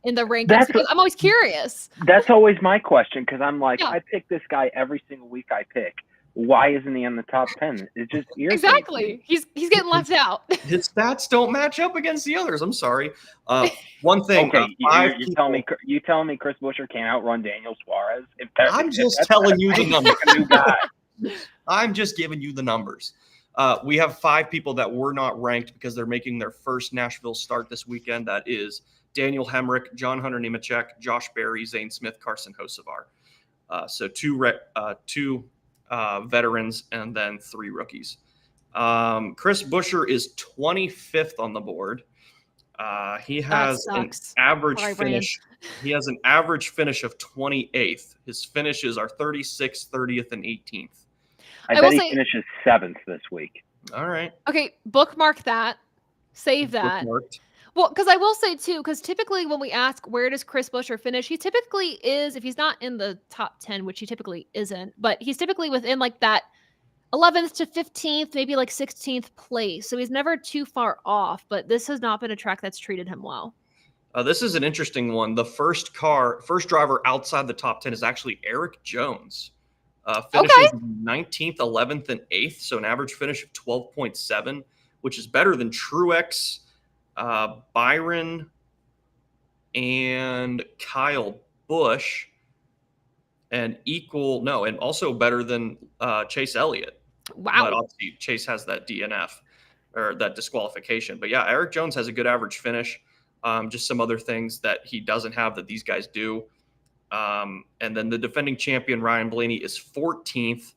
in the rankings? Because I'm always curious. That's always my question, because I'm like, Yeah. I pick this guy every single week I pick. Why isn't he in the top 10? It just irritates me. Exactly. He's getting left out. His stats don't match up against the others. I'm sorry. One thing. Okay, you telling me Chris Buescher can't outrun Daniel Suarez? I'm just telling you the numbers. A new guy. I'm just giving you the numbers. We have 5 people that were not ranked because they're making their first Nashville start this weekend. That is Daniel Hemrick, John Hunter Nemechek, Josh Berry, Zane Smith, Carson Hocevar. So 2 veterans and then 3 rookies. Chris Buescher is 25th on the board. He has an average finish. He has an average finish of 28th. His finishes are 36th, 30th, and 18th. I bet he finishes 7th this week. All right. Okay, bookmark that. Save that. Bookmarked. Well, because I will say too, because typically when we ask where does Chris Buescher finish, he typically is, if he's not in the top 10, which he typically isn't, but he's typically within like that 11th to 15th, maybe like 16th place. So he's never too far off, but this has not been a track that's treated him well. This is an interesting one. The first driver outside the top 10 is actually Eric Jones. Finishes 19th, 11th, and 8th, so an average finish of 12.7, which is better than Truex, Byron, and Kyle Busch, and also better than Chase Elliott. Wow. But obviously Chase has that DNF or that disqualification. But yeah, Eric Jones has a good average finish. Just some other things that he doesn't have that these guys do. And then the defending champion, Ryan Blaney, is 14th,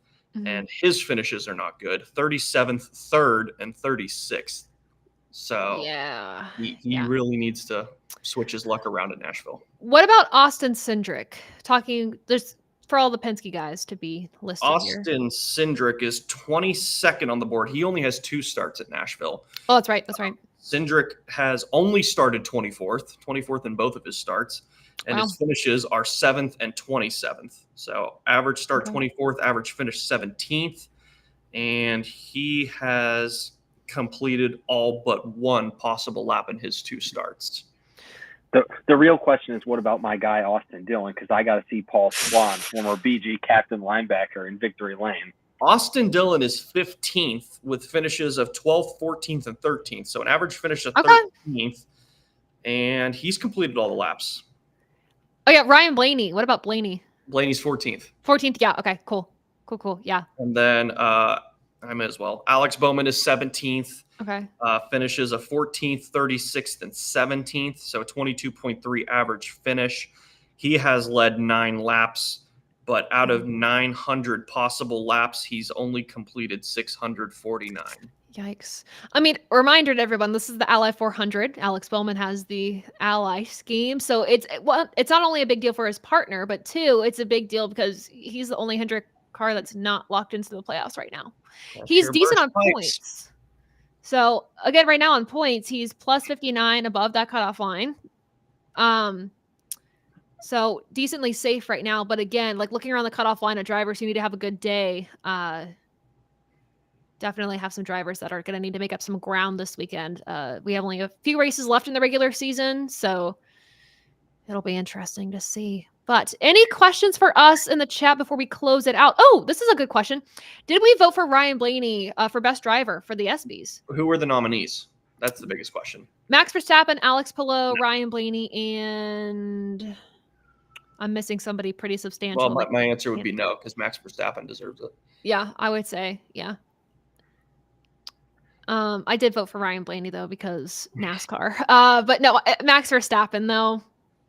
and his finishes are not good. 37th, 3rd, and 36th. So yeah, he really needs to switch his luck around at Nashville. What about Austin Cindric? There's for all the Penske guys to be listed here. Austin Cindric is 22nd on the board. He only has 2 starts at Nashville. Oh, that's right. That's right. Cindric has only started 24th in both of his starts, and his finishes are 7th and 27th. So average start 24th, average finish 17th, and he has completed all but 1 possible lap in his 2 starts. The real question is, what about my guy Austin Dillon? Because I got to see Paul Swan, former BG captain linebacker, in victory lane. Austin Dillon is 15th with finishes of 12th, 14th, and 13th. So an average finish of 13th, and he's completed all the laps. Oh yeah, Ryan Blaney. What about Blaney? Blaney's 14th. 14th. Yeah. Okay. Cool. Yeah. And then I may as well. Alex Bowman is 17th. Okay. Finishes of 14th, 36th, and 17th. So 22.3 average finish. He has led 9 laps, but out of 900 possible laps, he's only completed 649. Yikes. I mean, reminder to everyone, this is the Ally 400. Alex Bowman has the Ally scheme. So it's not only a big deal for his partner, but 2, it's a big deal because he's the only Hendrick car that's not locked into the playoffs right now. That's He's your decent on birthplace. points. So again, right now on points, he's plus 59 above that cutoff line. So decently safe right now. But again, like looking around the cutoff line of drivers who need to have a good day, definitely have some drivers that are going to need to make up some ground this weekend. We have only a few races left in the regular season, so it'll be interesting to see. But any questions for us in the chat before we close it out? Oh, this is a good question. Did we vote for Ryan Blaney for best driver for the ESPYs? Who were the nominees? That's the biggest question. Max Verstappen, Alex Palou, Ryan Blaney, and I'm missing somebody pretty substantial. Well, my answer would be no, because Max Verstappen deserves it. Yeah, I would say, yeah. I did vote for Ryan Blaney though because NASCAR. But no, Max Verstappen though,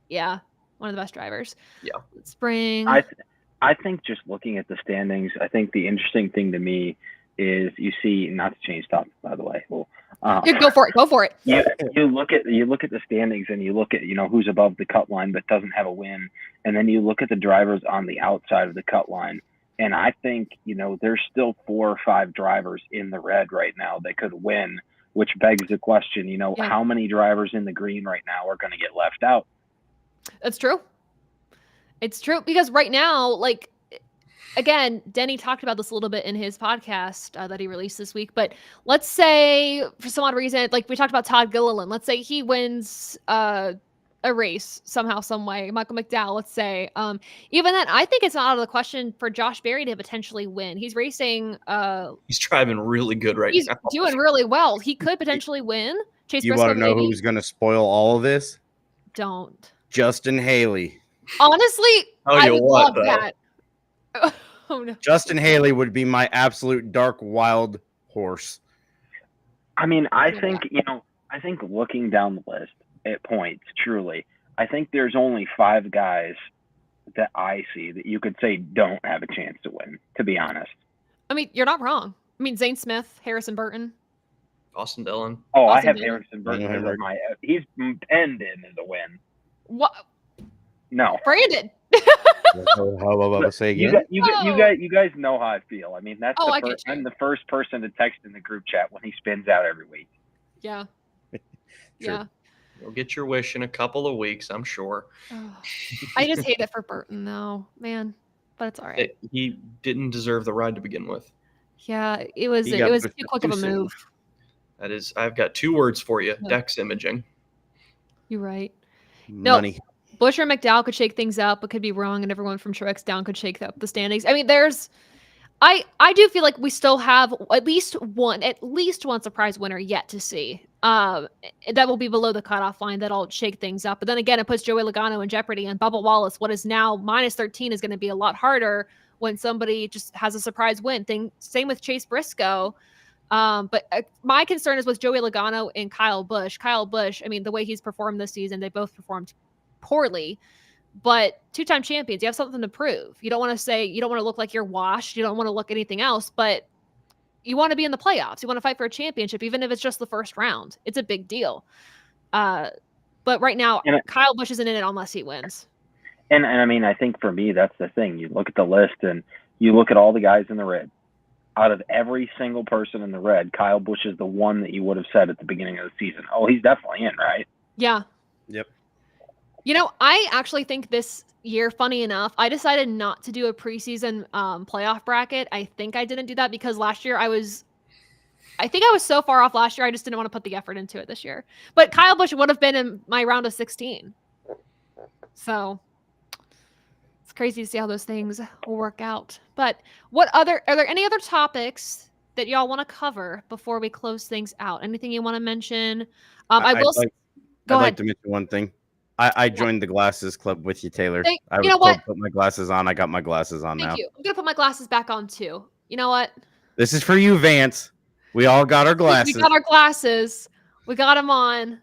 yeah, one of the best drivers. Yeah. Let's bring. I think just looking at the standings, I think the interesting thing to me is you see, not to change topic, by the way. Well, go for it. Go for it. You look at the standings and you look at who's above the cut line but doesn't have a win, and then you look at the drivers on the outside of the cut line. And I think, there's still 4 or 5 drivers in the red right now that could win, which begs the question, how many drivers in the green right now are going to get left out? That's true. It's true because right now, like, again, Denny talked about this a little bit in his podcast that he released this week. But let's say for some odd reason, like we talked about Todd Gilliland, let's say he wins a race somehow, some way. Michael McDowell, let's say. Even then, I think it's not out of the question for Josh Berry to potentially win. He's racing. He's driving really good right now. He's doing really well. He could potentially win. Chase You Briscoe, want to know maybe. who's going to spoil all of this? Don't. Justin Haley. Honestly, I would love though? that. Oh no. Justin Haley would be my absolute dark wild horse. I mean, I think looking down the list at points, truly, I think there's only 5 guys that I see that you could say don't have a chance to win, to be honest. I mean, you're not wrong. I mean, Zane Smith, Harrison Burton. Austin Dillon. Oh, Austin I have Dillon. Harrison Burton as he's penned in as a win. What? No. Brandon. How about I say again? You guys know how I feel. I mean, that's I'm the first person to text in the group chat when he spins out every week. Yeah. Sure. Yeah. You'll get your wish in a couple of weeks, I'm sure. Oh, I just hate it for Burton, though, man. But it's all right. He didn't deserve the ride to begin with. Yeah, it was too quick of a move. That is, I've got 2 words for you: Yeah. Dex imaging. You're right. Money. No, Buescher and McDowell could shake things up, but could be wrong, and everyone from Truex down could shake up the standings. I mean, I do feel like we still have at least one surprise winner yet to see. That will be below the cutoff line. That'll shake things up. But then again, it puts Joey Logano in jeopardy, and Bubba Wallace, what is now minus 13, is going to be a lot harder when somebody just has a surprise win. Same with Chase Briscoe. But my concern is with Joey Logano and Kyle Busch. Kyle Busch, I mean, the way he's performed this season, they both performed poorly. But 2-time champions, you have something to prove. You don't want to look like you're washed. You don't want to look anything else, but you want to be in the playoffs. You want to fight for a championship, even if it's just the first round. It's a big deal. But right now, Kyle Busch isn't in it unless he wins. And I mean, I think for me, that's the thing. You look at the list and you look at all the guys in the red. Out of every single person in the red, Kyle Busch is the one that you would have said at the beginning of the season, oh, he's definitely in, right? Yeah. Yep. I actually think this year, funny enough, I decided not to do a preseason playoff bracket. I think I didn't do that because last year I think I was so far off last year, I just didn't want to put the effort into it this year. But Kyle Busch would have been in my round of 16. So it's crazy to see how those things will work out. But are there any other topics that y'all want to cover before we close things out? Anything you want to mention? I'd like to mention one thing. I joined the glasses club with you, Taylor. I put my glasses on. I got my glasses on now. Thank you. I'm going to put my glasses back on too. You know what? This is for you, Vance. We all got our glasses. We got our glasses. We got them on.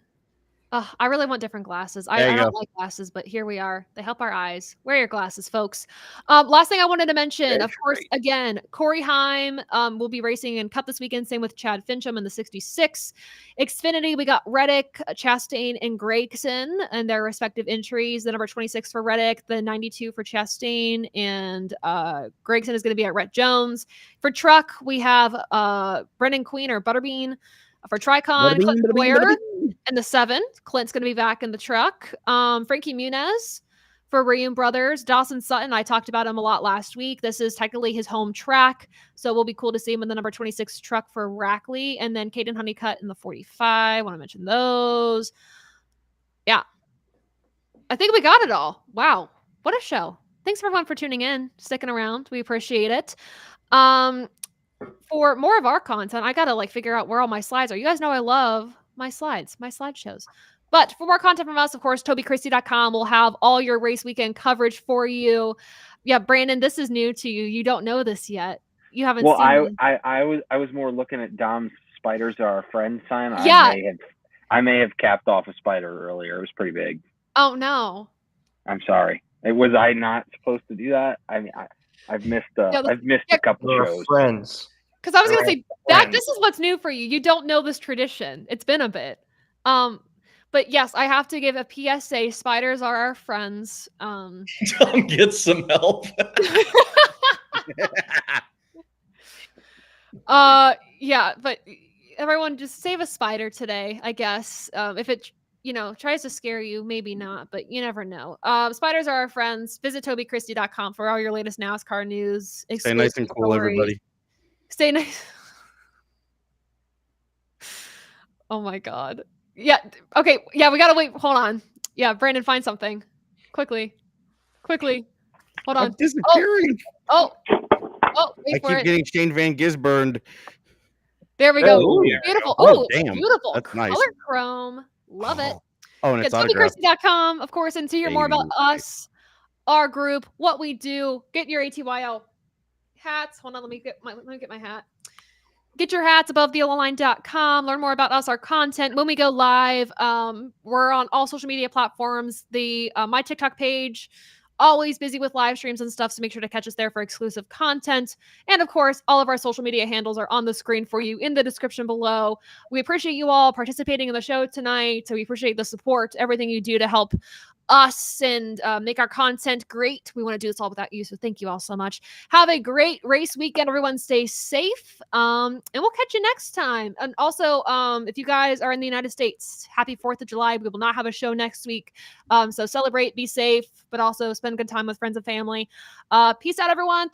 I really want different glasses. I don't like glasses, but here we are. They help our eyes. Wear your glasses, folks. Last thing I wanted to mention, of course, again, Corey Heim will be racing in Cup this weekend. Same with Chad Fincham in the 66. Xfinity, we got Reddick, Chastain, and Gregson and their respective entries. The number 26 for Reddick, the 92 for Chastain, and Gregson is going to be at Rhett Jones. For truck, we have Brendan Queen or Butterbean. For Tricon, Clint Boyer and the 7. Clint's going to be back in the truck. Frankie Muniz for Ream Brothers. Dawson Sutton, I talked about him a lot last week. This is technically his home track, so it will be cool to see him in the number 26 truck for Rackley. And then Caden Honeycutt in the 45. I want to mention those. Yeah. I think we got it all. Wow. What a show. Thanks everyone for tuning in, sticking around. We appreciate it. For more of our content, I gotta figure out where all my slides are. You guys know I love my slides, my slideshows. But for more content from us, of course, TobyChristie.com will have all your race weekend coverage for you. Yeah, Brandon, this is new to you. You don't know this yet. You haven't seen I was more looking at Dom's spiders are our friend sign. Yeah. I may have capped off a spider earlier. It was pretty big. Oh no. I'm sorry. Was I not supposed to do that? I mean, I've missed a couple shows. Friends. Because I was going to say that this is what's new for you. You don't know this tradition. It's been a bit. But yes, I have to give a PSA. Spiders are our friends. Tom gets some help. Yeah, but everyone just save a spider today, I guess. If it tries to scare you, maybe not, but you never know. Spiders are our friends. Visit TobyChristie.com for all your latest NASCAR news. Stay nice and cool, everybody. Stay nice. Oh my God. Yeah. Okay. Yeah, we gotta wait. Hold on. Yeah, Brandon, find something. Quickly. Hold on. I'm disappearing. Oh. I keep getting Shane Van Gisburned. There we go. Oh, beautiful. Oh, damn. Beautiful. That's nice. Color chrome. Love it. Oh, and it's autographed. TobyChristie.com, of course, and to hear more about us, our group, what we do. Get your ATYL hats. Hold on, let me get my hat. Get your hats above theline.com. Learn more about us, our content. When we go live, we're on all social media platforms. My TikTok page, always busy with live streams and stuff, so make sure to catch us there for exclusive content. And of course, all of our social media handles are on the screen for you in the description below. We appreciate you all participating in the show tonight. So we appreciate the support, everything you do to help us and make our content great. We want to do this all without you, so thank you all so much. Have a great race weekend. Everyone stay safe, and we'll catch you next time. And also, if you guys are in the United States, happy 4th of July. We will not have a show next week, so celebrate, be safe, but also spend good time with friends and family. Peace out, everyone.